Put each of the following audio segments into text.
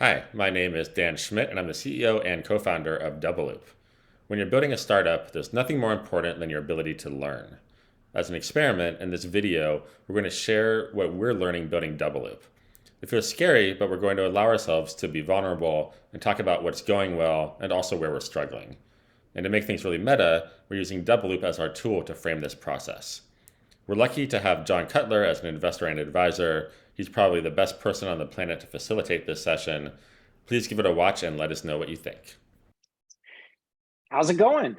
Hi, my name is Dan Schmidt, and I'm the CEO and co founder of DoubleLoop. When you're building a startup, there's nothing more important than your ability to learn. As an experiment, in this video, we're going to share what we're learning building DoubleLoop. It feels scary, but we're going to allow ourselves to be vulnerable and talk about what's going well and also where we're struggling. And to make things really meta, we're using DoubleLoop as our tool to frame this process. We're lucky to have John Cutler as an investor and advisor. He's probably the best person on the planet to facilitate this session. Please give it a watch and let us know what you think. How's it going?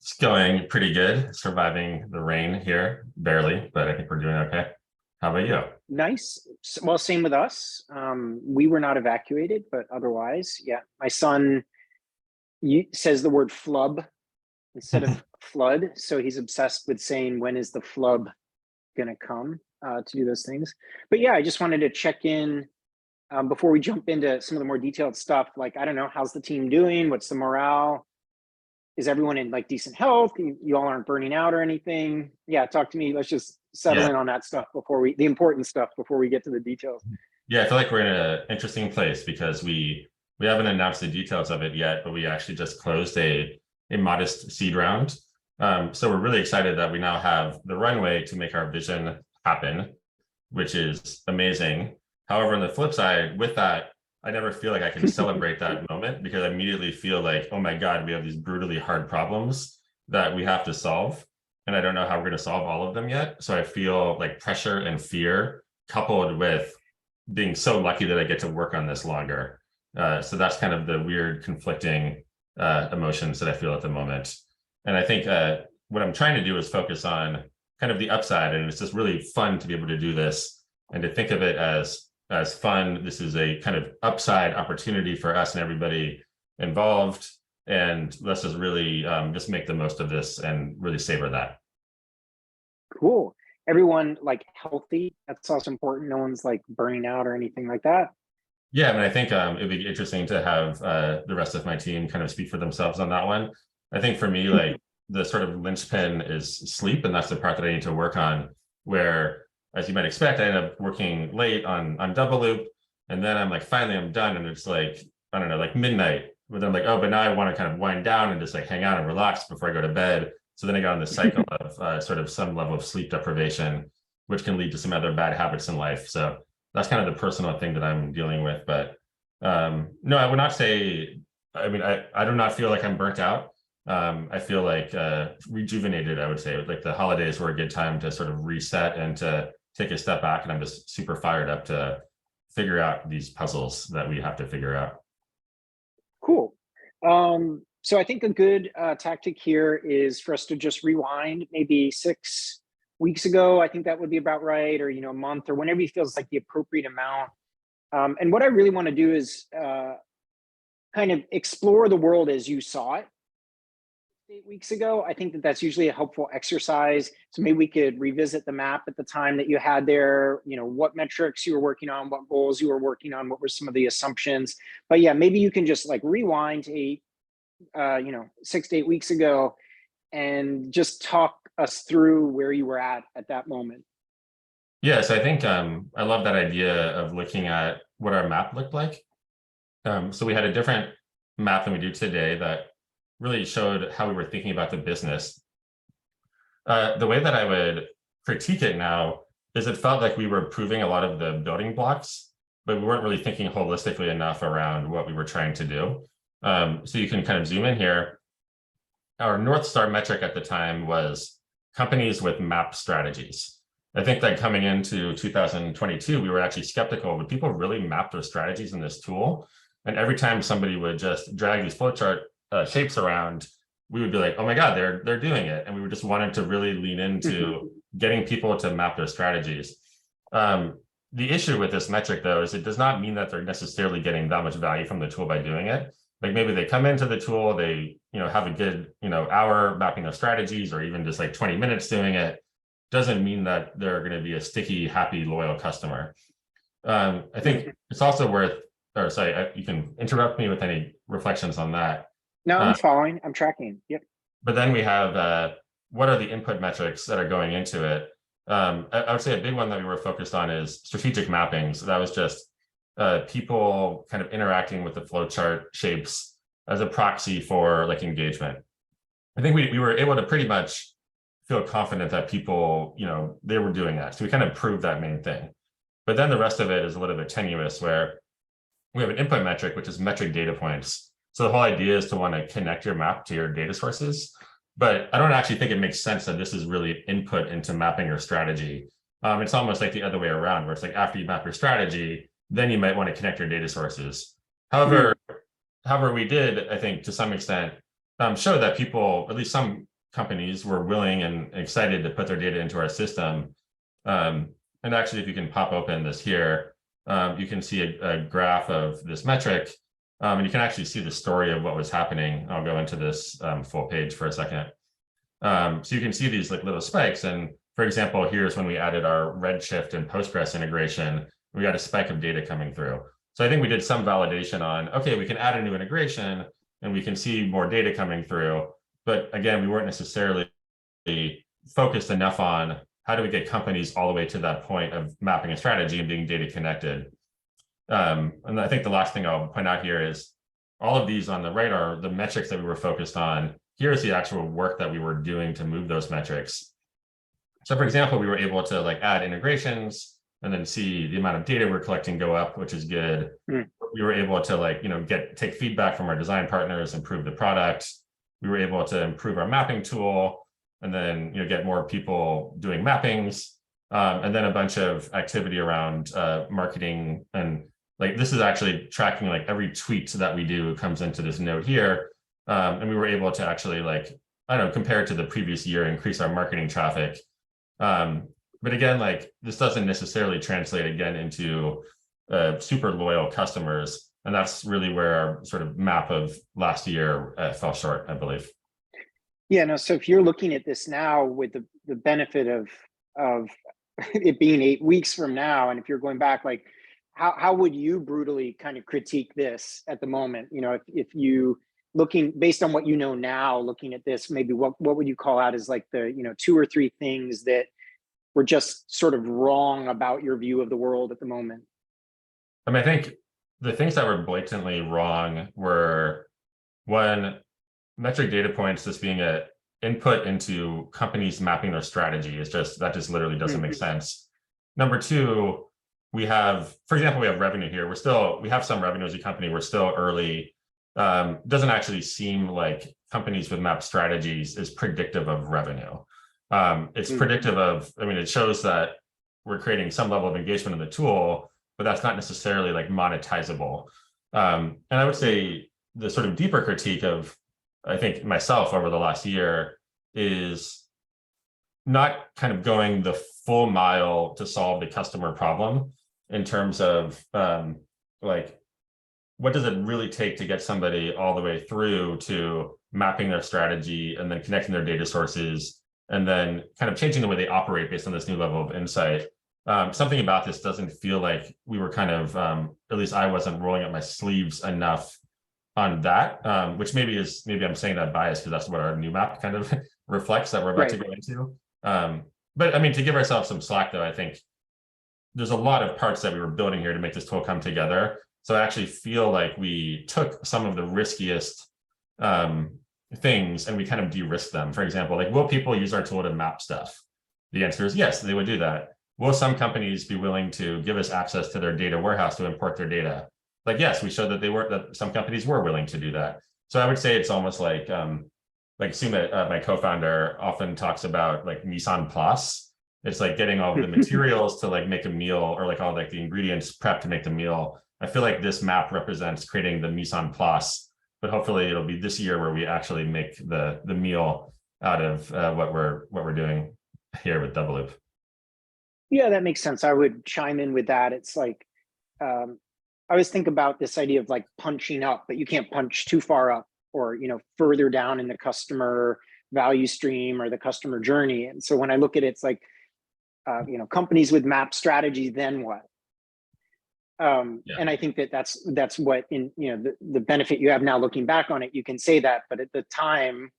It's going pretty good. Surviving the rain here, barely, but I think we're doing okay. How about you? Nice. Well, same with us. We were not evacuated, but otherwise, yeah. My son says the word flub instead of flood. So he's obsessed with saying, when is the flub going to come to do those things? But yeah, I just wanted to check in before we jump into some of the more detailed stuff. Like, I don't know, how's the team doing? What's the morale? Is everyone in like decent health? You all aren't burning out or anything? Yeah, talk to me. Let's just settle in on that stuff the important stuff before we get to the details. Yeah, I feel like we're in an interesting place because we haven't announced the details of it yet, but we actually just closed a modest seed round. So we're really excited that we now have the runway to make our vision happen, which is amazing. However, on the flip side, with that, I never feel like I can celebrate that moment because I immediately feel like, oh my God, we have these brutally hard problems that we have to solve. And I don't know how we're going to solve all of them yet. So I feel like pressure and fear coupled with being so lucky that I get to work on this longer. So that's kind of the weird conflicting emotions that I feel at the moment. And I think what I'm trying to do is focus on kind of the upside. And it's just really fun to be able to do this and to think of it as fun. This is a kind of upside opportunity for us and everybody involved. And let's just really just make the most of this and really savor that. Cool. Everyone like healthy. That's also important. No one's like burning out or anything like that. Yeah, I mean, I think it'd be interesting to have the rest of my team kind of speak for themselves on that one. I think for me, like the sort of linchpin is sleep, and that's the part that I need to work on. Where, as you might expect, I end up working late on DoubleLoop, and then I'm like, finally, I'm done, and it's like, I don't know, like midnight. But I'm like, oh, but now I want to kind of wind down and just like hang out and relax before I go to bed. So then I got on this cycle of sort of some level of sleep deprivation, which can lead to some other bad habits in life. So that's kind of the personal thing that I'm dealing with. But no, I would not say, I mean, I do not feel like I'm burnt out. I feel like rejuvenated, I would say. Like the holidays were a good time to sort of reset and to take a step back. And I'm just super fired up to figure out these puzzles that we have to figure out. Cool. So I think a good tactic here is for us to just rewind maybe 6 weeks ago. I think that would be about right, or a month, or whenever he feels like the appropriate amount. And what I really want to do is kind of explore the world as you saw it 8 weeks ago. I think that that's usually a helpful exercise. So maybe we could revisit the map at the time that you had there, what metrics you were working on, what goals you were working on, what were some of the assumptions. But yeah, maybe you can just like rewind to 6 to 8 weeks ago and just talk us through where you were at that moment. Yes, I think I love that idea of looking at what our map looked like. So we had a different map than we do today that really showed how we were thinking about the business. The way that I would critique it now is it felt like we were proving a lot of the building blocks, but we weren't really thinking holistically enough around what we were trying to do. So you can kind of zoom in here. Our North Star metric at the time was companies with map strategies. I think that coming into 2022, we were actually skeptical. Would people really map their strategies in this tool? And every time somebody would just drag these flowchart shapes around, we would be like, oh my God, they're doing it. And we just wanted to really lean into getting people to map their strategies. The issue with this metric, though, is it does not mean that they're necessarily getting that much value from the tool by doing it. Like maybe they come into the tool, they have a good hour mapping their strategies, or even just like 20 minutes doing it. Doesn't mean that they're going to be a sticky, happy, loyal customer. I think it's also worth, or sorry, you can interrupt me with any reflections on that. No, I'm following. I'm tracking. Yep. But then we have what are the input metrics that are going into it? I would say a big one that we were focused on is strategic mapping. So that was just people kind of interacting with the flowchart shapes as a proxy for like engagement. I think we were able to pretty much feel confident that people, they were doing that. So we kind of proved that main thing. But then the rest of it is a little bit tenuous, where we have an input metric, which is metric data points. So the whole idea is to want to connect your map to your data sources. But I don't actually think it makes sense that this is really input into mapping your strategy. It's almost like the other way around, where it's like after you map your strategy, then you might want to connect your data sources. However, we did, I think, to some extent, show that people, at least some companies, were willing and excited to put their data into our system. And actually, if you can pop open this here, you can see a graph of this metric, and you can actually see the story of what was happening. I'll go into this full page for a second. So you can see these like little spikes. And for example, here's when we added our Redshift and Postgres integration, we got a spike of data coming through. So I think we did some validation on, okay, we can add a new integration and we can see more data coming through. But again, we weren't necessarily focused enough on how do we get companies all the way to that point of mapping a strategy and being data connected. And I think the last thing I'll point out here is all of these on the right are the metrics that we were focused on. Here's the actual work that we were doing to move those metrics. So for example, we were able to like add integrations and then see the amount of data we're collecting go up, which is good. We were able to like, take feedback from our design partners, improve the product. We were able to improve our mapping tool and then, get more people doing mappings. And then a bunch of activity around marketing. And like, this is actually tracking like every tweet that we do comes into this node here. And we were able to actually like, I don't know, compared to the previous year, increase our marketing traffic. But again, like this doesn't necessarily translate again into super loyal customers. And that's really where our sort of map of last year fell short, I believe. Yeah, no, so if you're looking at this now with the benefit of it being 8 weeks from now, and if you're going back, like how would you brutally kind of critique this at the moment? If you looking based on what you know now, looking at this, maybe what would you call out as like the 2 or 3 things that were just sort of wrong about your view of the world at the moment? I think the things that were blatantly wrong were, one, metric data points just being an input into companies mapping their strategy is that just literally doesn't make sense. Number 2, we have, for example, we have revenue here. We have some revenue as a company. We're still early. Doesn't actually seem like companies with map strategies is predictive of revenue. It's predictive of, it shows that we're creating some level of engagement in the tool, but that's not necessarily like monetizable. And I would say the sort of deeper critique of, I think, myself over the last year is not kind of going the full mile to solve the customer problem in terms of like, what does it really take to get somebody all the way through to mapping their strategy and then connecting their data sources and then kind of changing the way they operate based on this new level of insight. Something about this doesn't feel like we were kind of, at least I wasn't rolling up my sleeves enough on that, which maybe I'm saying that biased because that's what our new map kind of reflects that we're about to go into. But to give ourselves some slack though, I think there's a lot of parts that we were building here to make this tool come together. So I actually feel like we took some of the riskiest things and we kind of de-risked them. For example, like, will people use our tool to map stuff? The answer is yes, they would do that. Will some companies be willing to give us access to their data warehouse to import their data? Like, yes, we showed that some companies were willing to do that. So I would say it's almost like Sumit, my co-founder, often talks about like mise en place. It's like getting all the materials to like make a meal, or like all like the ingredients prepped to make the meal. I feel like this map represents creating the mise en place, but hopefully it'll be this year where we actually make the meal out of what we're doing here with DoubleLoop. Yeah, that makes sense. I would chime in with that. It's like, I always think about this idea of like punching up, but you can't punch too far up or, further down in the customer value stream or the customer journey. And so when I look at it, it's like, companies with map strategy, then what? And I think that's what in, the benefit you have now looking back on it, you can say that, but at the time,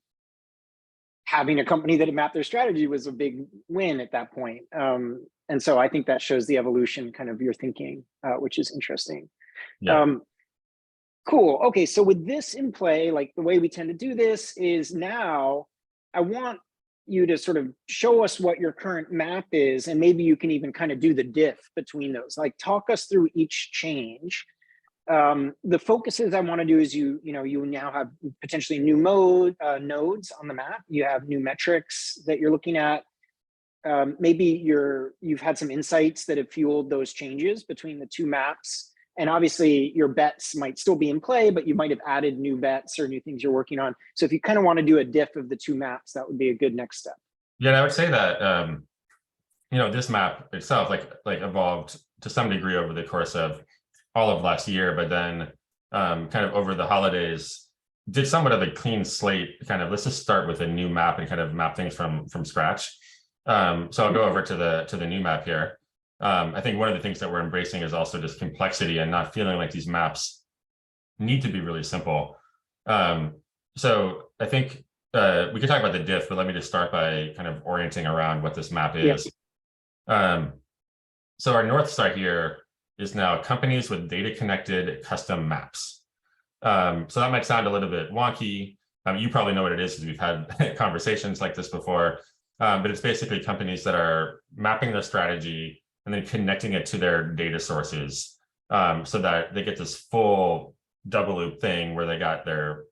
having a company that had mapped their strategy was a big win at that point. And so I think that shows the evolution kind of your thinking, which is interesting. Yeah. Cool. Okay, so with this in play, like the way we tend to do this is now I want you to sort of show us what your current map is, and maybe you can even kind of do the diff between those. Like talk us through each change. The focuses I want to do is you now have potentially new nodes on the map. You have new metrics that you're looking at. Maybe you've had some insights that have fueled those changes between the two maps. And obviously your bets might still be in play, but you might have added new bets or new things you're working on. So if you kind of want to do a diff of the two maps, that would be a good next step. Yeah, and I would say that this map itself like evolved to some degree over the course of all of last year, but then kind of over the holidays did somewhat of a clean slate. Kind of let's just start with a new map and kind of map things from scratch. So I'll go over to the new map here. I think one of the things that we're embracing is also just complexity and not feeling like these maps need to be really simple. So I think we could talk about the diff, but let me just start by kind of orienting around what this map is. So our North Star here is now companies with data connected custom maps. So that might sound a little bit wonky. You probably know what it is because we've had conversations like this before, but it's basically companies that are mapping their strategy and then connecting it to their data sources, so that they get this full DoubleLoop thing where they got their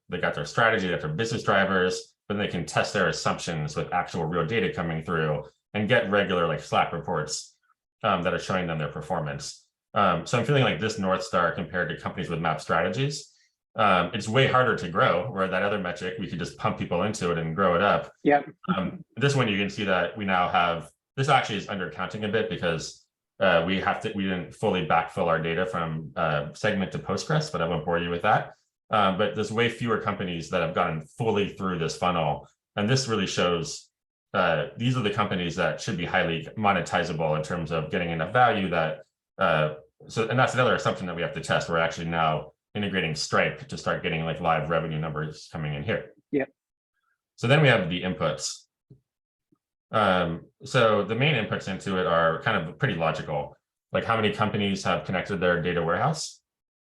strategy, they got their business drivers, but they can test their assumptions with actual real data coming through and get regular like Slack reports that are showing them their performance. So I'm feeling like this North Star compared to companies with map strategies, it's way harder to grow, where that other metric, we could just pump people into it and grow it up. Yeah. This one, you can see that we now have, this actually is undercounting a bit because we didn't fully backfill our data from segment to Postgres, but I won't bore you with that. But there's way fewer companies that have gotten fully through this funnel. And this really shows these are the companies that should be highly monetizable in terms of getting enough value that, and that's another assumption that we have to test. We're actually now integrating Stripe to start getting like live revenue numbers coming in here. Yeah. So then we have the inputs. So the main inputs into it are kind of pretty logical, like how many companies have connected their data warehouse,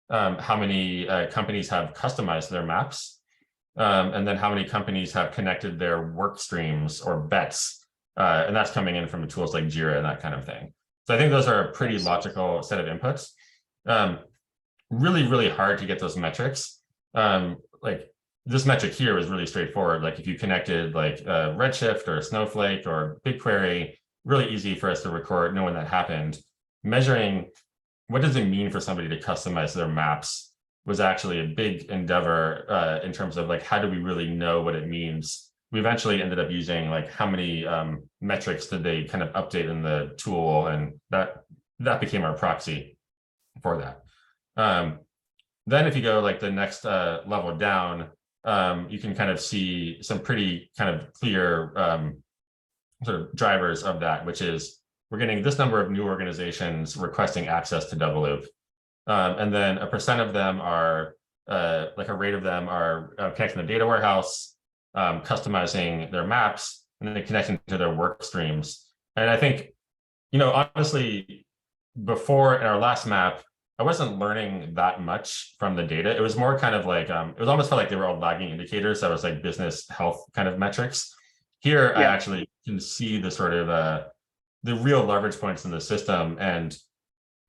how many companies have customized their maps, and then how many companies have connected their work streams or bets, and that's coming in from tools like Jira and that kind of thing. So I think those are a pretty logical set of inputs. Really, really hard to get those metrics. Like this metric here is really straightforward. Like if you connected like Redshift or Snowflake or BigQuery, really easy for us to record, know when that happened. Measuring what does it mean for somebody to customize their maps was actually a big endeavor in terms of like, how do we really know what it means? We eventually ended up using like how many metrics did they kind of update in the tool, and that became our proxy for that. Then if you go like the next level down, you can kind of see some pretty kind of clear sort of drivers of that, which is we're getting this number of new organizations requesting access to DoubleLoop. And then a percent of them are, like a rate of them are connecting the data warehouse, customizing their maps, and then connecting to their work streams. And I think, honestly, before in our last map, I wasn't learning that much from the data. It was more kind of like, it was almost felt like they were all lagging indicators. That was like business health kind of metrics. Here, I actually can see the sort of the real leverage points in the system. And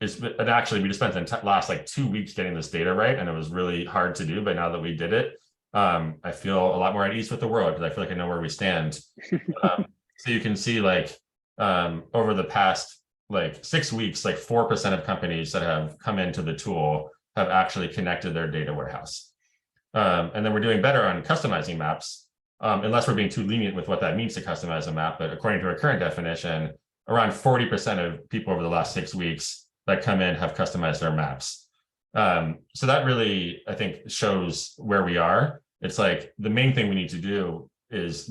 actually, we just spent the last like 2 weeks getting this data right. And it was really hard to do. But now that we did it, I feel a lot more at ease with the world because I feel like I know where we stand. So you can see like over the past like 6 weeks, like 4% of companies that have come into the tool have actually connected their data warehouse. And then we're doing better on customizing maps, unless we're being too lenient with what that means to customize a map. But according to our current definition, around 40% of people over the last 6 weeks that come in have customized their maps. So that really, I think, shows where we are. It's like the main thing we need to do is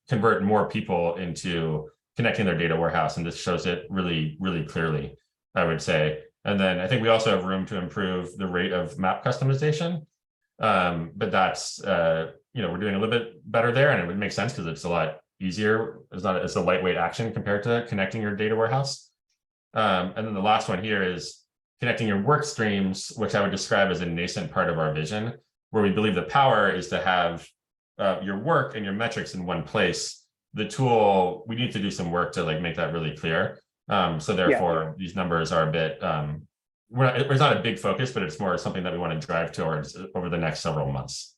convert more people into connecting their data warehouse. And this shows it really, really clearly, I would say. And then I think we also have room to improve the rate of map customization. But that's, we're doing a little bit better there, and it would make sen's because it's a lot easier. It's a lightweight action compared to connecting your data warehouse. And then the last one here is connecting your work streams, which I would describe as a nascent part of our vision, where we believe the power is to have your work and your metrics in one place. The tool, we need to do some work to like make that really clear. So therefore, these numbers are a bit, it's not a big focus, but it's more something that we want to drive towards over the next several months.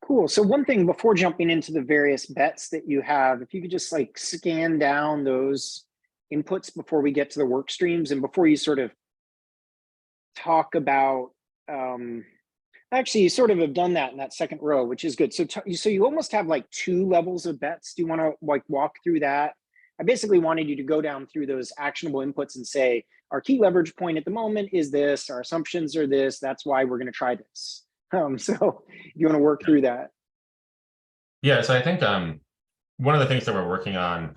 Cool. So one thing before jumping into the various bets that you have, if you could just like scan down those inputs before we get to the work streams and before you sort of talk about, actually you sort of have done that in that second row, which is good. So you almost have like 2 levels of bets. Do you want to like walk through that? I basically wanted you to go down through those actionable inputs and say, our key leverage point at the moment is this, our assumptions are this, that's why we're going to try this. So if you want to work through that. Yeah, so I think one of the things that we're working on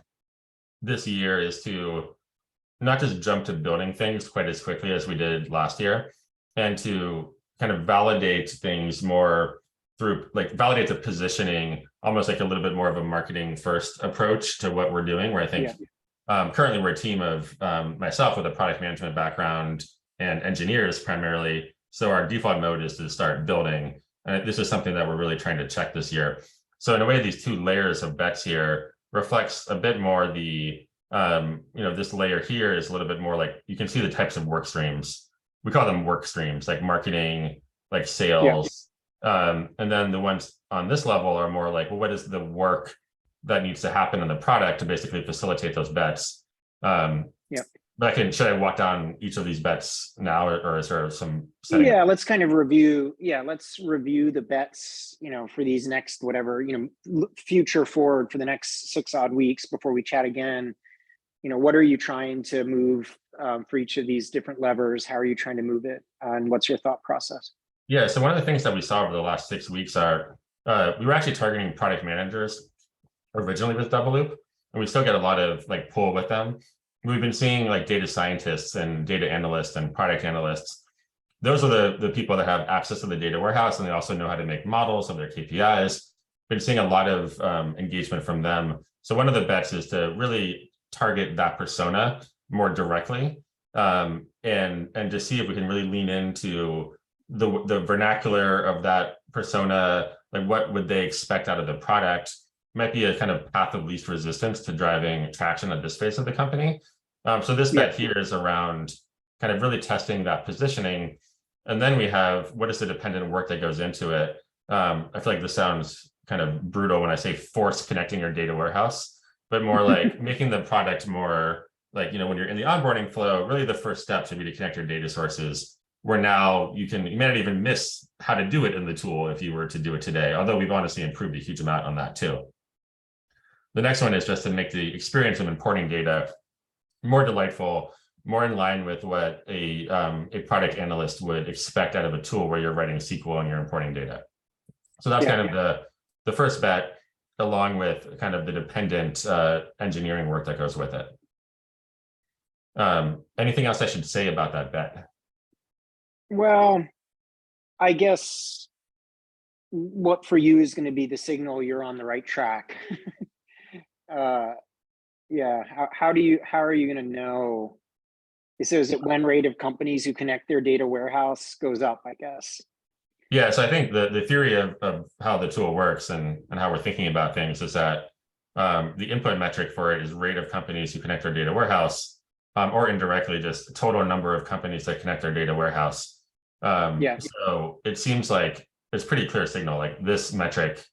this year is to not just jump to building things quite as quickly as we did last year, and to kind of validate things more through like validate the positioning, almost like a little bit more of a marketing first approach to what we're doing, where I think currently we're a team of myself with a product management background and engineers primarily. So our default mode is to start building. And this is something that we're really trying to check this year. So in a way, these 2 layers of bets here reflects a bit more the, this layer here is a little bit more like, you can see the types of work streams. We call them work streams, like marketing, like sales. And then the ones on this level are more like, well, what is the work that needs to happen in the product to basically facilitate those bets? But should I walk down each of these bets now, or is there some setting? Yeah, let's kind of review. Yeah, let's review the bets, for these next, whatever, future forward for the next 6 odd weeks before we chat again. What are you trying to move for each of these different levers? How are you trying to move it? And what's your thought process? Yeah, so one of the things that we saw over the last 6 weeks are, we were actually targeting product managers originally with DoubleLoop, and we still get a lot of like pull with them. We've been seeing like data scientists and data analysts and product analysts. Those are the people that have access to the data warehouse, and they also know how to make models of their KPIs. Been seeing a lot of engagement from them. So one of the bets is to really target that persona more directly, and to see if we can really lean into the vernacular of that persona. Like, what would they expect out of the product? Might be a kind of path of least resistance to driving traction at this phase of the company. So this bet here is around kind of really testing that positioning. And then we have, what is the dependent work that goes into it? I feel like this sounds kind of brutal when I say force connecting your data warehouse, but more like making the product more like, when you're in the onboarding flow, really the first step should be to connect your data sources, where now you may not even miss how to do it in the tool if you were to do it today, although we've honestly improved a huge amount on that too. The next one is just to make the experience of importing data more delightful, more in line with what a product analyst would expect out of a tool where you're writing SQL and you're importing data. So that's kind of the first bet, along with kind of the dependent engineering work that goes with it. Anything else I should say about that bet? Well, I guess what for you is going to be the signal you're on the right track. How are you going to know? Is it when rate of companies who connect their data warehouse goes up, I guess? Yeah, so I think the theory of how the tool works and how we're thinking about things is that the input metric for it is rate of companies who connect their data warehouse, or indirectly just total number of companies that connect their data warehouse. So it seems like it's pretty clear signal, like this metric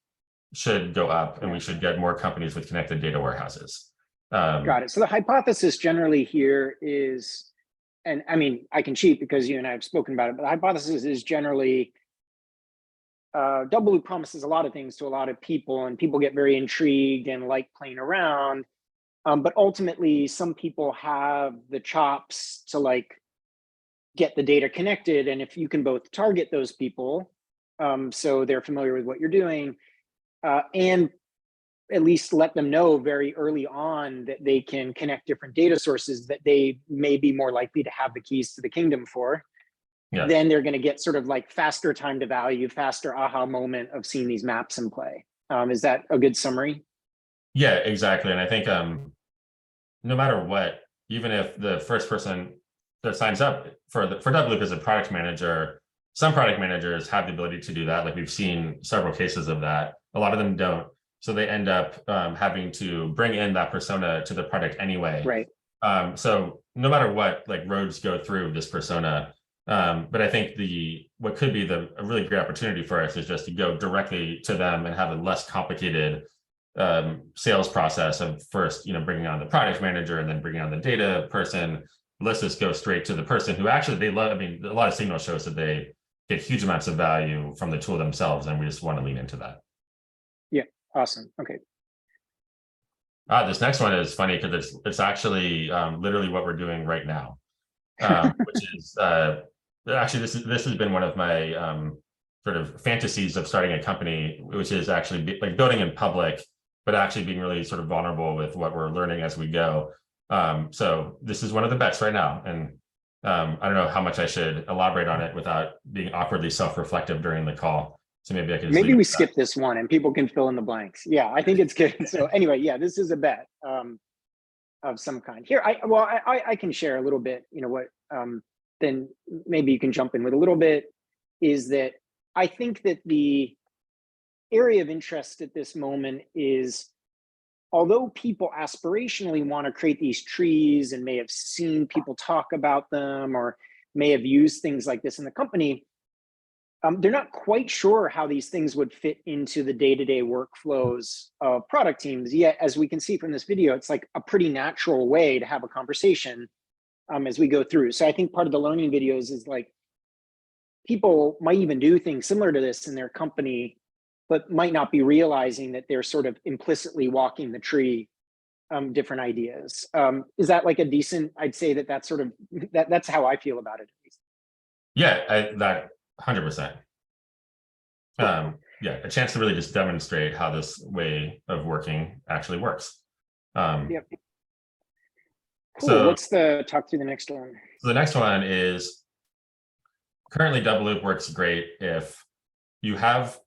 should go up and we should get more companies with connected data warehouses. Got it. So the hypothesis generally here is, and I mean, I can cheat because you and I have spoken about it, but the hypothesis is generally DoubleLoop promises a lot of things to a lot of people, and people get very intrigued and like playing around. But ultimately, some people have the chops to like get the data connected. And if you can both target those people, so they're familiar with what you're doing, and at least let them know very early on that they can connect different data sources that they may be more likely to have the keys to the kingdom for, then they're going to get sort of like faster time to value, faster aha moment of seeing these maps in play. Is that a good summary? Yeah, exactly. And I think no matter what even if the first person that signs up for DoubleLoop as a product manager, some product managers have the ability to do that. Like we've seen several cases of that. A lot of them don't. So they end up having to bring in that persona to the product anyway. Right. So no matter what, like roads go through this persona. But I think what could be a really great opportunity for us is just to go directly to them and have a less complicated sales process of first, bringing on the product manager and then bringing on the data person. Let's just go straight to the person who actually they love. I mean, a lot of signal shows that they get huge amounts of value from the tool themselves, and we just want to lean into that. Yeah, awesome. Okay. This next one is funny because it's actually literally what we're doing right now, which is actually this has been one of my sort of fantasies of starting a company, which is actually like building in public, but actually being really sort of vulnerable with what we're learning as we go. So this is one of the bets right now, and I don't know how much I should elaborate on it without being awkwardly self-reflective during the call. So maybe I can. Maybe we skip this one and people can fill in the blanks. Yeah, I think it's good. So anyway, yeah, this is a bet of some kind. Here, I can share a little bit. What then maybe you can jump in with a little bit. Is that I think that the area of interest at this moment is, although people aspirationally want to create these trees and may have seen people talk about them or may have used things like this in the company, they're not quite sure how these things would fit into the day-to-day workflows of product teams. Yet, as we can see from this video, it's like a pretty natural way to have a conversation as we go through. So I think part of the learning videos is like, people might even do things similar to this in their company, but might not be realizing that they're sort of implicitly walking the tree, different ideas. Is that like a decent, I'd say that's sort of, that's how I feel about it at least. Yeah, that 100%. Yeah, a chance to really just demonstrate how this way of working actually works. Yep. Cool. So Let's talk through the next one. So the next one is, currently DoubleLoop works great if you have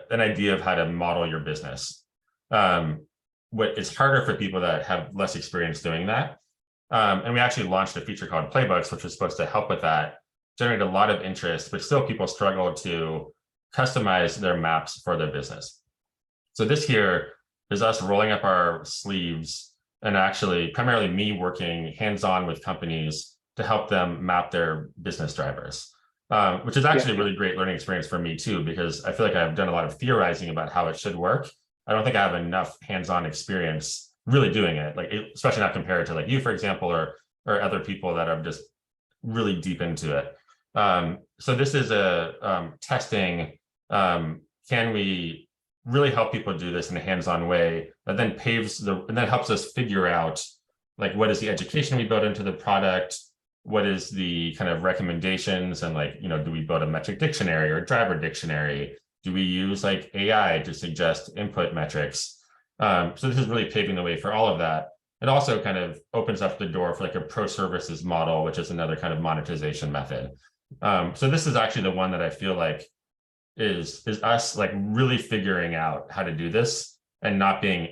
an idea of how to model your business. What is harder for people that have less experience doing that. And we actually launched a feature called Playbooks, which was supposed to help with that, generate a lot of interest, but still people struggle to customize their maps for their business. So this here is us rolling up our sleeves and actually primarily me working hands-on with companies to help them map their business drivers, which is actually a really great learning experience for me too, because I feel like I've done a lot of theorizing about how it should work. I don't think I have enough hands-on experience really doing it, like especially not compared to like you, for example, or other people that are just really deep into it. So this is a testing. Can we really help people do this in a hands-on way that then and then helps us figure out like what is the education we build into the product, what is the kind of recommendations, and like, do we build a metric dictionary or driver dictionary? Do we use like AI to suggest input metrics? So this is really paving the way for all of that. It also kind of opens up the door for like a pro services model, which is another kind of monetization method. So this is actually the one that I feel like is us like really figuring out how to do this and not being,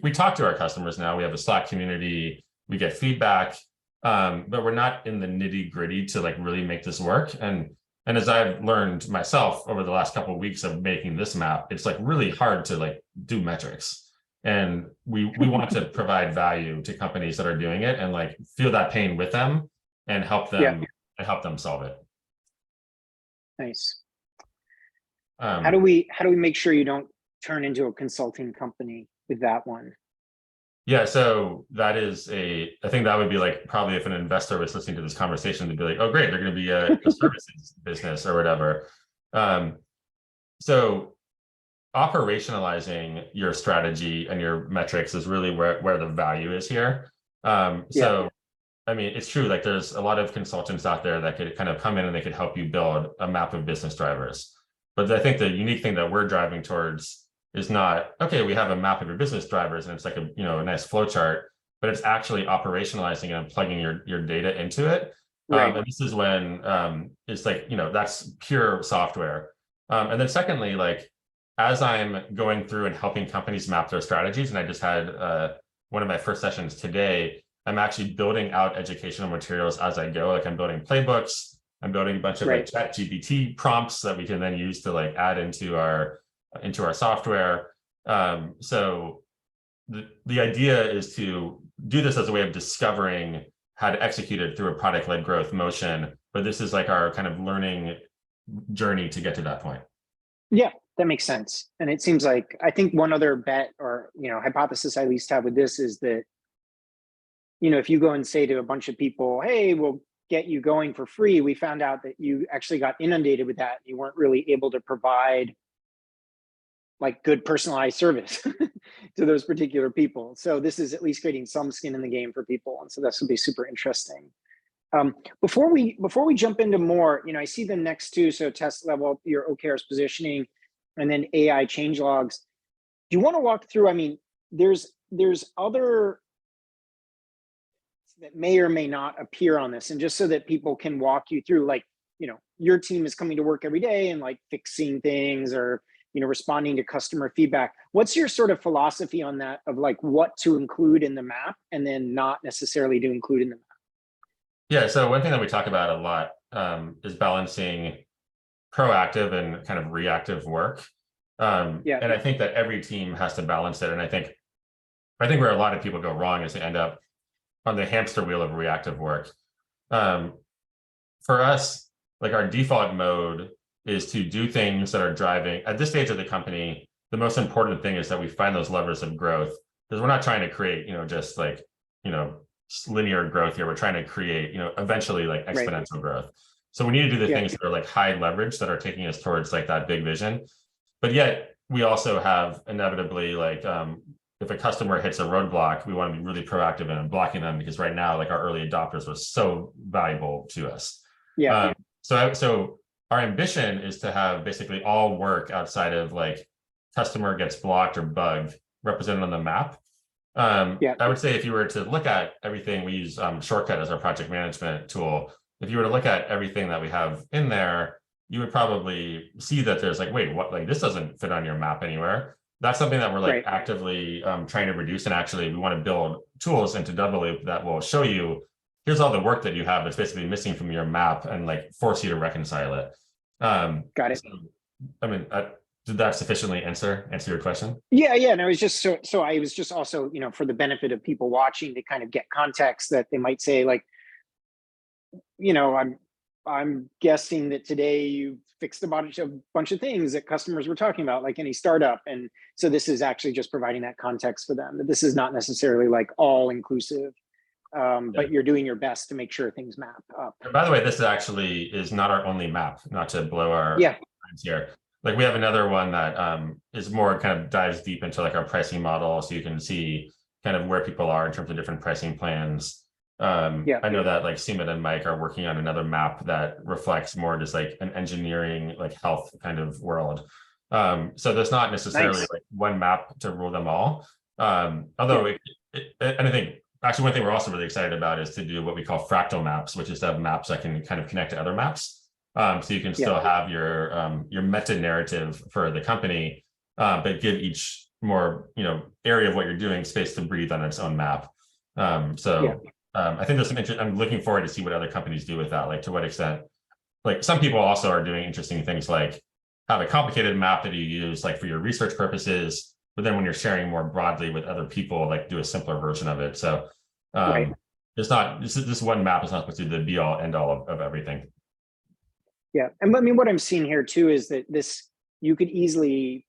we talk to our customers now, we have a Slack community, we get feedback, but we're not in the nitty gritty to like really make this work. And as I've learned myself over the last couple of weeks of making this map, it's like really hard to like do metrics. And we want to provide value to companies that are doing it and like feel that pain with them and help them solve it. Nice. How do we make sure you don't turn into a consulting company with that one? Yeah, so that is I think that would be like, probably if an investor was listening to this conversation, they'd be like, oh, great, they're going to be a services business or whatever. So operationalizing your strategy and your metrics is really where the value is here. So, I mean, it's true, like there's a lot of consultants out there that could kind of come in and they could help you build a map of business drivers. But I think the unique thing that we're driving towards is not, okay, we have a map of your business drivers and it's like a nice flow chart, but it's actually operationalizing it and plugging your data into it. Right. And this is when it's like, that's pure software. And then secondly, like as I'm going through and helping companies map their strategies, and I just had one of my first sessions today, I'm actually building out educational materials as I go. Like I'm building playbooks, I'm building a bunch of like ChatGPT prompts that we can then use to like add into our software. So the idea is to do this as a way of discovering how to execute it through a product-led growth motion. But this is like our kind of learning journey to get to that point. Yeah, that makes sense. And it seems like, I think one other bet or, hypothesis I at least have with this is that, if you go and say to a bunch of people, hey, we'll get you going for free, we found out that you actually got inundated with that. You weren't really able to provide like good personalized service to those particular people. So this is at least creating some skin in the game for people. And so this will be super interesting. Before we jump into more, I see the next two. So test level, your OKR's positioning, and then AI change logs. Do you want to walk through? I mean, there's other that may or may not appear on this, and just so that people can walk you through, like, your team is coming to work every day and like fixing things or responding to customer feedback. What's your sort of philosophy on that, of like what to include in the map and then not necessarily to include in the map? Yeah, so one thing that we talk about a lot is balancing proactive and kind of reactive work. And I think that every team has to balance it. And I think where a lot of people go wrong is they end up on the hamster wheel of reactive work. For us, like our default mode is to do things that are driving. At this stage of the company, the most important thing is that we find those levers of growth, because we're not trying to create, just like, linear growth here. We're trying to create, eventually like exponential growth. So we need to do the things that are like high leverage, that are taking us towards like that big vision. But yet we also have inevitably like, if a customer hits a roadblock, we want to be really proactive in blocking them, because right now, like our early adopters were so valuable to us. So our ambition is to have basically all work outside of like customer gets blocked or bugged represented on the map. I would say if you were to look at everything, we use Shortcut as our project management tool. If you were to look at everything that we have in there, you would probably see that there's like, wait, what? Like this doesn't fit on your map anywhere. That's something that we're like actively trying to reduce. And actually, we want to build tools into DoubleLoop that will show you, here's all the work that you have that's basically missing from your map, and like force you to reconcile it. Got it. So, I mean, did that sufficiently answer your question? Yeah. And I was just so I was just also, for the benefit of people watching, to kind of get context, that they might say like, I'm guessing that today you fixed a bunch of things that customers were talking about, like any startup. And so this is actually just providing that context for them, that this is not necessarily like all inclusive, but you're doing your best to make sure things map up. And by the way, this actually is not our only map, not to blow our minds here. Like we have another one that is more kind of dives deep into like our pricing model, so you can see kind of where people are in terms of different pricing plans. I know that like Sumit and Mike are working on another map that reflects more just like an engineering, like health kind of world. So there's not necessarily like one map to rule them all. Although and I think actually one thing we're also really excited about is to do what we call fractal maps, which is to have maps that can kind of connect to other maps. So you can still have your meta narrative for the company, but give each more, area of what you're doing space to breathe on its own map. I think there's some interest. I'm looking forward to see what other companies do with that. Like to what extent, like some people also are doing interesting things, like have a complicated map that you use like for your research purposes, but then when you're sharing more broadly with other people, like do a simpler version of it. So it's not, this one map is not supposed to be the be all end all of everything. Yeah, and I mean, what I'm seeing here too is that you could easily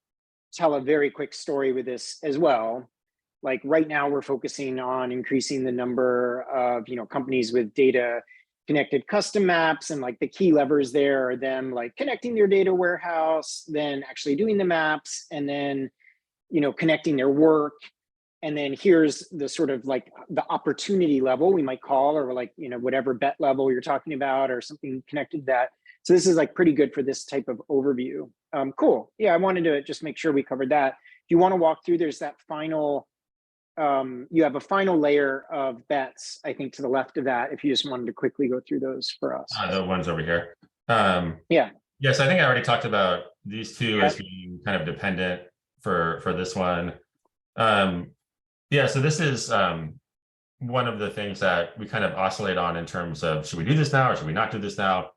tell a very quick story with this as well. Like right now we're focusing on increasing the number of, companies with data connected custom maps, and like the key levers there are them like connecting their data warehouse, then actually doing the maps, and then, connecting their work. And then here's the sort of like the opportunity level we might call, or like, whatever bet level you're talking about or something connected to that. So this is like pretty good for this type of overview. Cool. Yeah, I wanted to just make sure we covered that. If you want to walk through, there's that final, you have a final layer of bets, I think, to the left of that, if you just wanted to quickly go through those for us. The ones over here. Yes, I think I already talked about these two as being kind of dependent for this one. So this is one of the things that we kind of oscillate on in terms of should we do this now or should we not do this now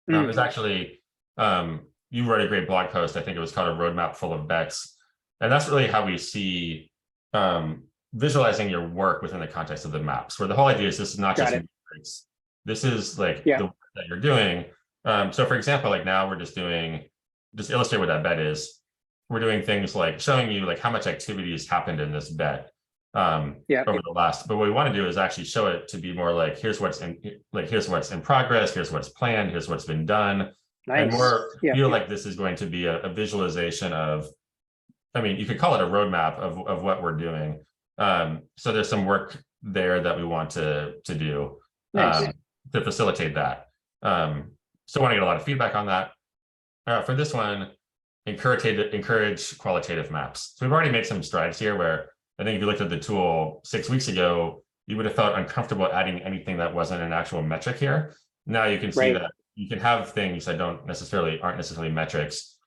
is actually you wrote a great blog post. I think it was called A Roadmap Full of Bets. And that's really how we see visualizing your work within the context of the maps, where the whole idea is this is not just metrics. This is like the work that you're doing. So for example, like now we're just illustrate what that bet is. We're doing things like showing you like how much activity has happened in this bet over the last, but what we want to do is actually show it to be more like, here's what's in progress, here's what's planned, here's what's been done. And more feel like this is going to be a visualization of, I mean, you could call it a roadmap of what we're doing. So there's some work there that we want to do to facilitate that. So I want to get a lot of feedback on that. For this one, encourage qualitative maps. So we've already made some strides here where I think if you looked at the tool 6 weeks ago, you would have felt uncomfortable adding anything that wasn't an actual metric here. Now you can see that you can have things that aren't necessarily metrics.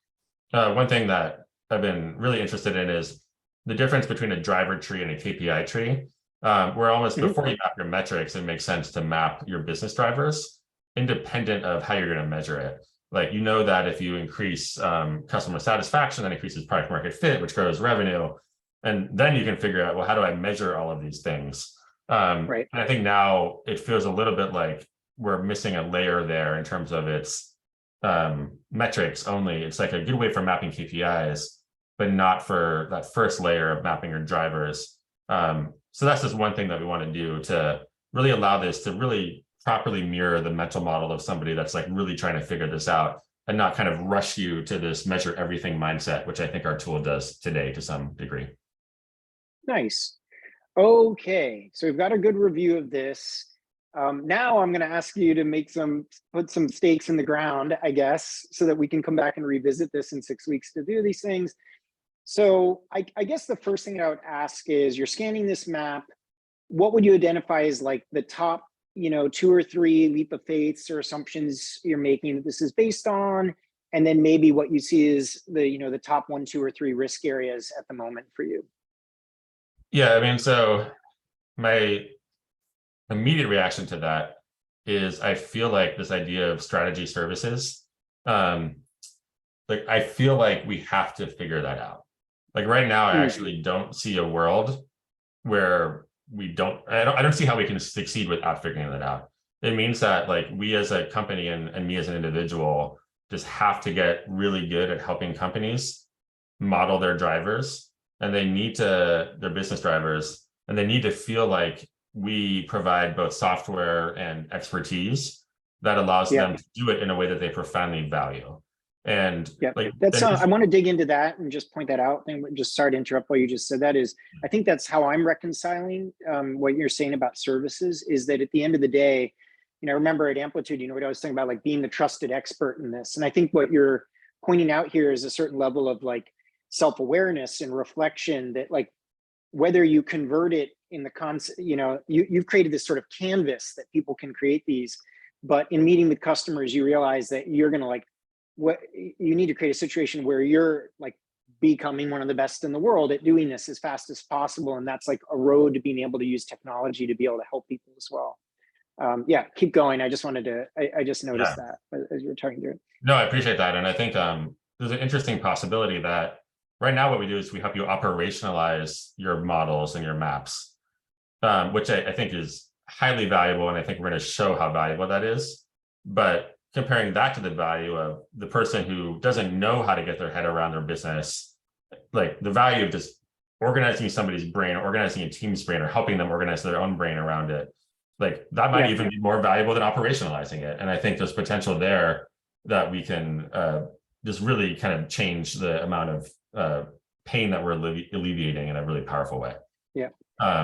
One thing that I've been really interested in is the difference between a driver tree and a KPI tree, where almost before you map your metrics, it makes sense to map your business drivers independent of how you're going to measure it. Like, you know that if you increase customer satisfaction, that increases product market fit, which grows revenue. And then you can figure out, well, how do I measure all of these things? And I think now it feels a little bit like we're missing a layer there in terms of its metrics only. It's like a good way for mapping KPIs, but not for that first layer of mapping your drivers. So that's just one thing that we want to do to really allow this to really properly mirror the mental model of somebody that's like really trying to figure this out and not kind of rush you to this measure everything mindset, which I think our tool does today to some degree. Nice. Okay, so we've got a good review of this. Now I'm going to ask you to put some stakes in the ground, I guess, so that we can come back and revisit this in 6 weeks to do these things. So I guess the first thing I would ask is, you're scanning this map. What would you identify as like the top, 2 or 3 leap of faiths or assumptions you're making that this is based on? And then maybe what you see is the top 1, 2, or 3 risk areas at the moment for you. Yeah, I mean, so my immediate reaction to that is I feel like this idea of strategy services, like I feel like we have to figure that out. Like right now, I actually don't see a world where I don't see how we can succeed without figuring that out. It means that like we as a company and me as an individual just have to get really good at helping companies model their drivers, and their business drivers, and they need to feel like we provide both software and expertise that allows them to do it in a way that they profoundly value. And I want to dig into that and just point that out. And just sorry to interrupt while you just said that. I think that's how I'm reconciling what you're saying about services, is that at the end of the day, remember at Amplitude, what I was saying about like being the trusted expert in this. And I think what you're pointing out here is a certain level of like self-awareness and reflection that like, whether you convert it in the concept, you've created this sort of canvas that people can create these, but in meeting with customers, you realize that you're going to like, what you need to create a situation where you're like becoming one of the best in the world at doing this as fast as possible. And that's like a road to being able to use technology to be able to help people as well. Keep going. I just wanted to, I just noticed that as you were talking through it. No, I appreciate that. And I think there's an interesting possibility that right now what we do is we help you operationalize your models and your maps, which I think is highly valuable. And I think we're going to show how valuable that is. But comparing that to the value of the person who doesn't know how to get their head around their business, like the value of just organizing somebody's brain, organizing a team's brain, or helping them organize their own brain around it, like that might even be more valuable than operationalizing it. And I think there's potential there that we can just really kind of change the amount of pain that we're alleviating in a really powerful way.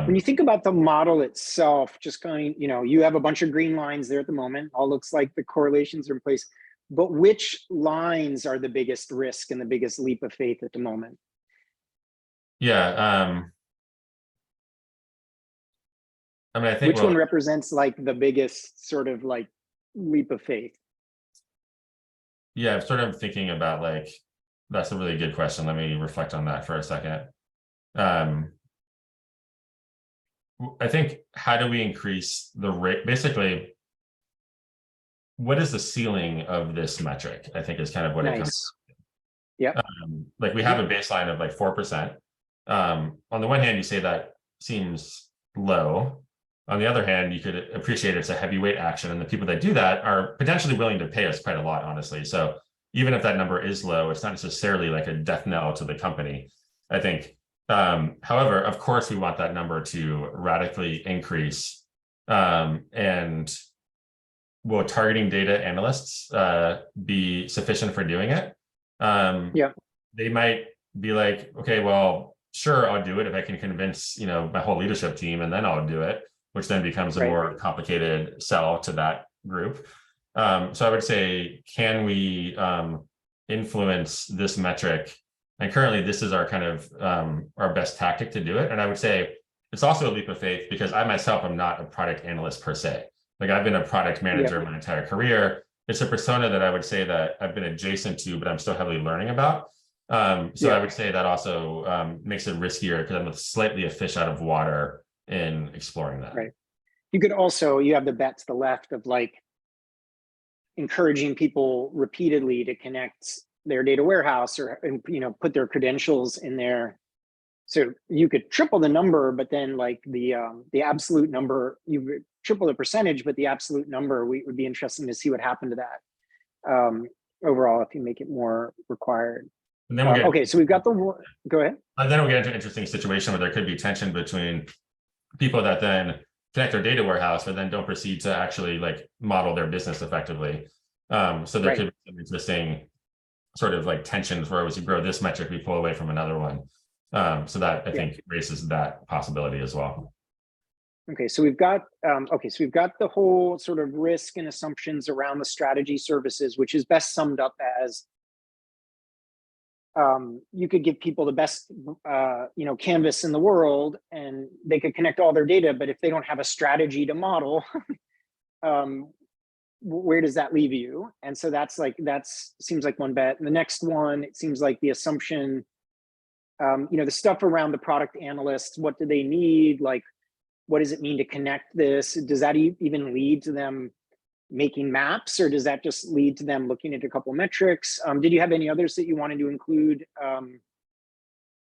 When you think about the model itself, just going, you have a bunch of green lines there at the moment. All looks like the correlations are in place, but which lines are the biggest risk and the biggest leap of faith at the moment? I mean, I think which one represents like the biggest sort of like leap of faith? Yeah, I'm sort of thinking about like, that's a really good question. Let me reflect on that for a second. I think, how do we increase the rate? Basically, what is the ceiling of this metric? I think is kind of what it comes. Nice. Yep. Like we have a baseline of like 4%. On the one hand, you say that seems low. On the other hand, you could appreciate it's a heavyweight action, and the people that do that are potentially willing to pay us quite a lot, honestly. So even if that number is low, it's not necessarily like a death knell to the company, I think. However, of course, we want that number to radically increase. And will targeting data analysts be sufficient for doing it? Yeah. They might be like, okay, well, sure, I'll do it if I can convince, my whole leadership team, and then I'll do it, which then becomes a more complicated sell to that group. So I would say, can we influence this metric? And currently, this is our kind of our best tactic to do it. And I would say it's also a leap of faith, because I myself am not a product analyst per se. Like, I've been a product manager my entire career. It's a persona that I would say that I've been adjacent to, but I'm still heavily learning about. So I would say that also makes it riskier, because I'm slightly a fish out of water in exploring that. Right. You could also, you have the bet to the left of like encouraging people repeatedly to connect their data warehouse, or put their credentials in there. So you could triple the number, but then like the absolute number, you triple the percentage, but the absolute number, we would be interesting to see what happened to that overall if you make it more required. And then okay, so we've got go ahead. And then we'll get into an interesting situation where there could be tension between people that then connect their data warehouse, but then don't proceed to actually like model their business effectively. So there could be some interesting sort of like tensions where as you grow this metric, we pull away from another one. So that I think raises that possibility as well. Okay, so we've got the whole sort of risk and assumptions around the strategy services, which is best summed up as you could give people the best canvas in the world, and they could connect all their data, but if they don't have a strategy to model, where does that leave you? And so that seems like one bet. And the next one, it seems like the assumption, the stuff around the product analysts, what do they need? Like, what does it mean to connect this? Does that even lead to them making maps, or does that just lead to them looking at a couple of metrics? Did you have any others that you wanted to include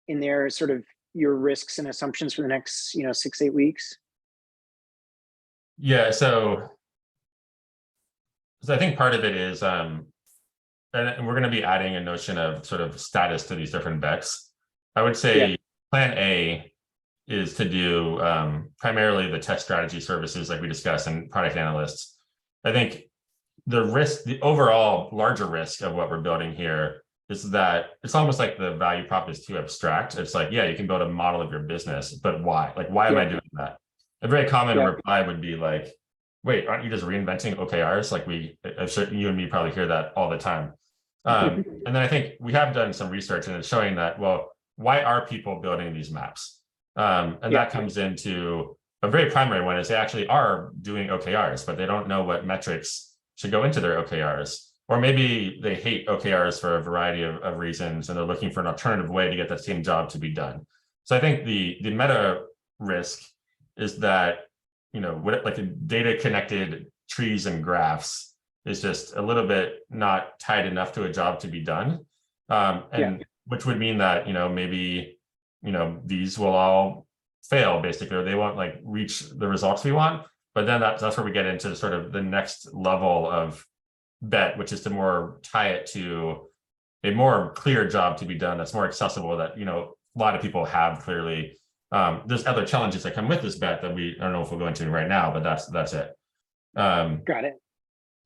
in there, sort of your risks and assumptions for the next 6-8 weeks? Yeah, so I think part of it is, and we're going to be adding a notion of sort of status to these different bets. I would say plan A is to do primarily the test strategy services like we discussed, and product analysts. I think the overall larger risk of what we're building here is that it's almost like the value prop is too abstract. It's like, yeah, you can build a model of your business, but why? Like, why am I doing that? A very common reply would be like, wait, aren't you just reinventing OKRs? Like I'm sure you and me probably hear that all the time. And then I think we have done some research, and it's showing that, well, why are people building these maps? And that comes into a very primary one, is they actually are doing OKRs, but they don't know what metrics should go into their OKRs. Or maybe they hate OKRs for a variety of reasons, and they're looking for an alternative way to get that same job to be done. So I think the meta risk is that, like the data connected trees and graphs is just a little bit not tied enough to a job to be done. Which would mean that, maybe, these will all fail basically, or they won't like reach the results we want. But then that's where we get into sort of the next level of bet, which is to more tie it to a more clear job to be done that's more accessible, that a lot of people have clearly. There's other challenges that come with this bet that I don't know if we'll go into right now, but that's it. Got it.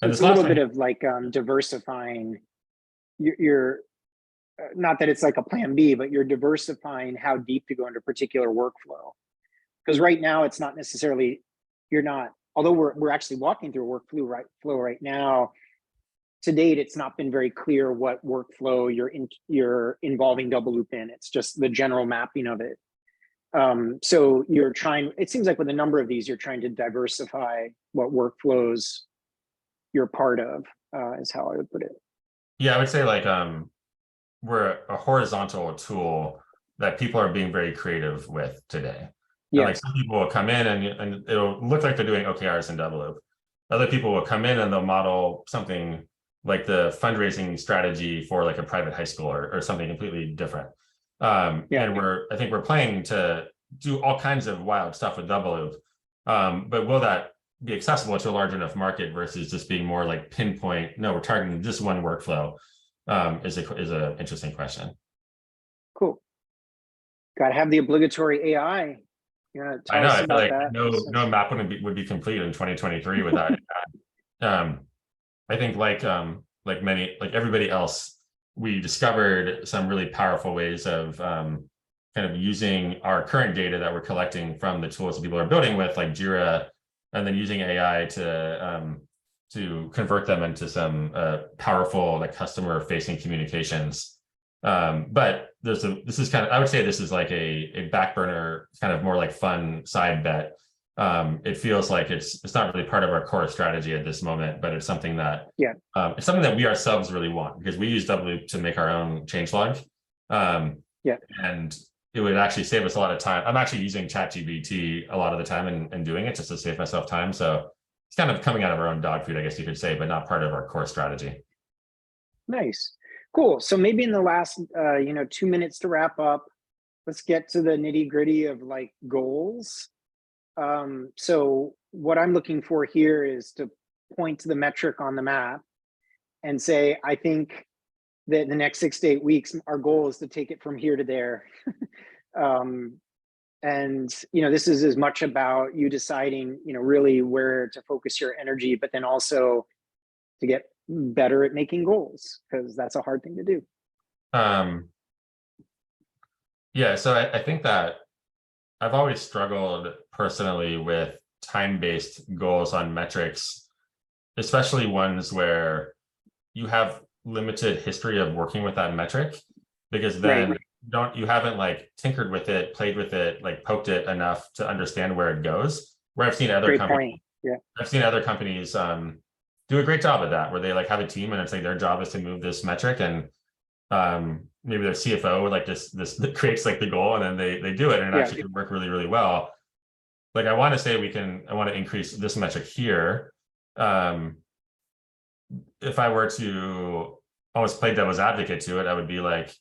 So and it's a little bit of like diversifying your not that it's like a plan B, but you're diversifying how deep to go into a particular workflow. Because right now it's not necessarily, although we're actually walking through a workflow right now, to date, it's not been very clear what workflow you're involving DoubleLoop in. It's just the general mapping of it. So it seems like with a number of these, you're trying to diversify what workflows you're part of, is how I would put it. Yeah, I would say like, we're a horizontal tool that people are being very creative with today. Yeah. like some people will come in and it'll look like they're doing OKRs in DoubleLoop. Other people will come in and they'll model something like the fundraising strategy for like a private high school or something completely different. And I think we're planning to do all kinds of wild stuff with DoubleLoop. But will that be accessible to a large enough market versus just being more like pinpoint? No, we're targeting just one workflow. Is a interesting question. Cool. Got to have the obligatory AI. You want to tell us about that? No map would be complete in 2023 without I think like everybody else, we discovered some really powerful ways of kind of using our current data that we're collecting from the tools that people are building with, like Jira, and then using AI to convert them into some powerful like customer-facing communications. But this is kind of, I would say this is like a back burner, kind of more like fun side bet. It feels like it's not really part of our core strategy at this moment, but it's something that it's something that we ourselves really want, because we use DoubleLoop to make our own changelog. And it would actually save us a lot of time. I'm actually using ChatGPT a lot of the time and doing it just to save myself time. So it's kind of coming out of our own dog food, I guess you could say, but not part of our core strategy. Nice. Cool. So maybe in the last 2 minutes to wrap up, let's get to the nitty gritty of like goals. So what I'm looking for here is to point to the metric on the map and say, I think that the next 6 to 8 weeks, our goal is to take it from here to there. And this is as much about you deciding, really where to focus your energy, but then also to get better at making goals, because that's a hard thing to do. Yeah, so I think that I've always struggled personally with time-based goals on metrics, especially ones where you have limited history of working with that metric, because then you haven't like tinkered with it, played with it, like poked it enough to understand where it goes. Where I've seen other companies, do a great job at that, where they like have a team and it's like their job is to move this metric, and maybe their CFO like this creates like the goal, and then they do it, and it actually can work really, really well. Like I want to say I want to increase this metric here. If I were to almost play devil's advocate to it, I would be like,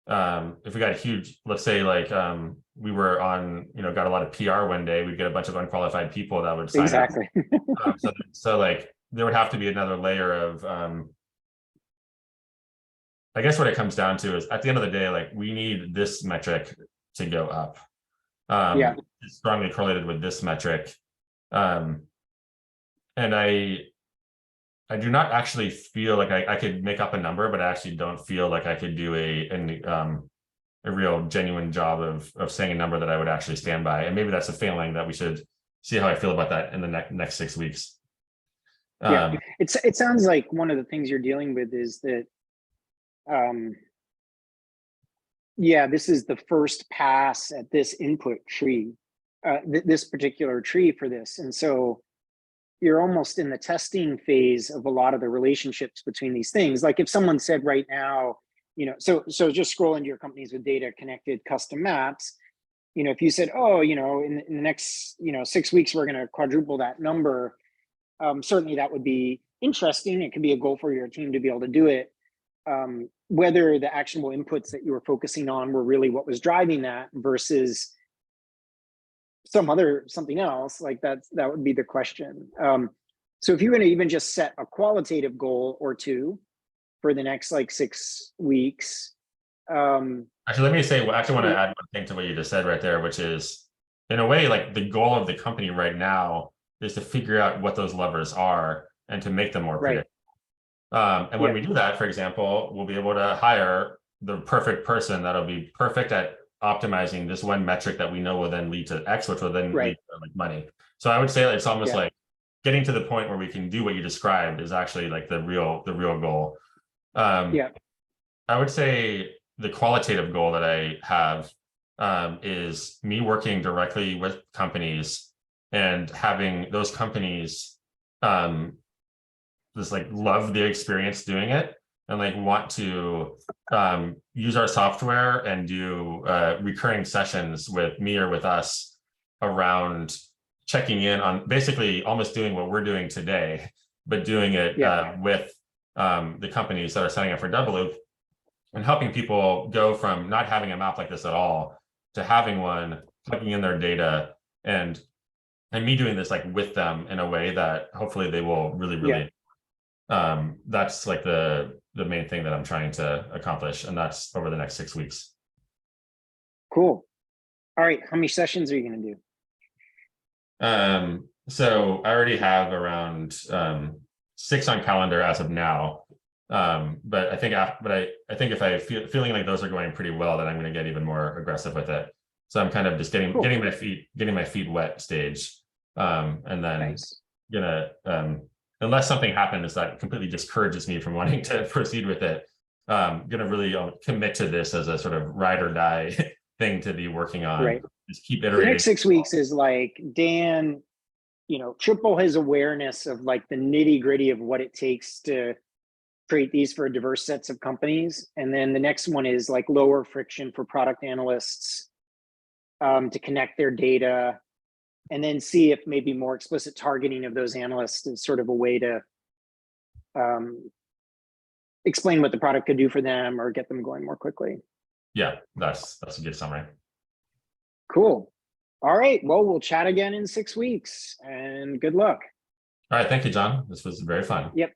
if we got a huge, let's say like we were on, got a lot of PR one day, we'd get a bunch of unqualified people that would sign up. So like there would have to be another layer of, I guess what it comes down to is at the end of the day, like we need this metric to go up. It's strongly correlated with this metric. And I do not actually feel like I could make up a number, but I actually don't feel like I could do a real genuine job of saying a number that I would actually stand by. And maybe that's a failing that we should see how I feel about that in the next 6 weeks. It sounds like one of the things you're dealing with is that, this is the first pass at this input tree, this particular tree for this. And so you're almost in the testing phase of a lot of the relationships between these things. Like if someone said right now, so just scroll into your companies with data connected custom maps, if you said, oh, in the next, 6 weeks, we're going to quadruple that number. Certainly that would be interesting. It could be a goal for your team to be able to do it. Whether the actionable inputs that you were focusing on were really what was driving that versus something else, like that would be the question. So if you're going to even just set a qualitative goal or two for the next like 6 weeks. Actually, let me say, I actually want to add one thing to what you just said right there, which is in a way, like the goal of the company right now is to figure out what those levers are and to make them more predictable. And when we do that, for example, we'll be able to hire the perfect person that'll be perfect at optimizing this one metric that we know will then lead to X, which will then lead to like money. So I would say it's almost like getting to the point where we can do what you described is actually like the real goal. I would say the qualitative goal that I have is me working directly with companies and having those companies just like love the experience doing it and like want to use our software and do recurring sessions with me or with us around checking in on basically almost doing what we're doing today, but doing it with the companies that are signing up for DoubleLoop, and helping people go from not having a map like this at all to having one, plugging in their data, and me doing this like with them in a way that hopefully they will really that's like the main thing that I'm trying to accomplish, and that's over the next 6 weeks. Cool. All right, how many sessions are you going to do? So I already have around 6 on calendar as of now, but I think if I feeling like those are going pretty well, then I'm going to get even more aggressive with it. So I'm kind of just getting my feet wet stage, and then gonna unless something happens that completely discourages me from wanting to proceed with it, gonna really commit to this as a sort of ride or die thing to be working on. Right. Just keep iterating. The next 6 weeks is like Dan, triple his awareness of like the nitty gritty of what it takes to create these for diverse sets of companies. And then the next one is like lower friction for product analysts to connect their data, and then see if maybe more explicit targeting of those analysts is sort of a way to explain what the product could do for them or get them going more quickly. Yeah, that's a good summary. Cool. All right. Well, we'll chat again in 6 weeks, and good luck. All right. Thank you, John. This was very fun. Yep.